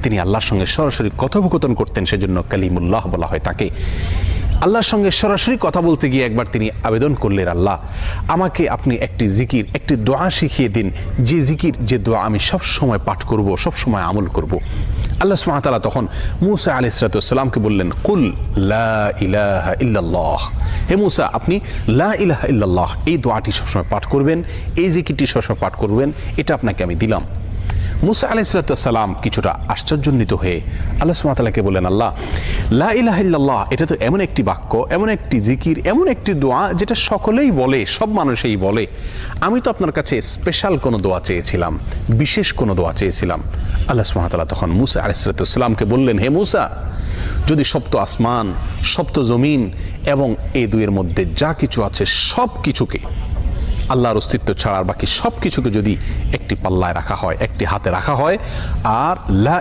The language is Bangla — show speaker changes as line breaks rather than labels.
তিনি আল্লাহর সঙ্গে সরাসরি কথোপকথন করতেন, সেজন্য কালিমুল্লাহ বলা হয় তাকে। আল্লাহর সঙ্গে সরাসরি কথা বলতে গিয়ে একবার তিনি আবেদন করলেন, আল্লাহ আমাকে আপনি একটি জিকির, একটি দোয়া শিখিয়ে দিন, যে জিকির, যে দোয়া আমি সব সময় পাঠ করব, সব সময় আমল করব। আল্লাহ সুবহানাহু ওয়া তাআলা তখন মূসা আলাইহিস সালামকে বললেন, কুল লা ইলাহা ইল্লাল্লাহ, হে মূসা আপনি লা ইলাহা ইল্লাল্লাহ এই দোয়াটি সবসময় পাঠ করবেন, এই জিকিরটি সবসময় পাঠ করবেন, এটা আপনাকে আমি দিলাম। মূসা আলাইহিস সালাম কিছুটা আশ্চর্যান্বিত হয়ে আল্লাহ সুবহানাহু ওয়া তাআলাকে বললেন, আল্লাহ লা ইলাহা ইল্লাল্লাহ এটা তো এমন একটি বাক্য, এমন একটি জিকির, এমন একটি দোয়া যেটা সকলেই বলে, সব মানুষই বলে। আমি তো আপনার কাছে স্পেশাল কোনো দোয়া চেয়েছিলাম, বিশেষ কোনো দোয়া চেয়েছিলাম। আল্লাহ সুবহানাহু ওয়া তাআলা তখন মূসা আলাইহিস সালামকে বললেন, হে মূসা, যদি সপ্ত আসমান, সপ্ত জমিন এবং এই দুইয়ের মধ্যে যা কিছু আছে সব কিছুকে, আল্লাহর অস্তিত্ব ছাড়া বাকি সব কিছুকে যদি একটি পাল্লায় রাখা হয়, একটি হাতে রাখা হয়, আর লা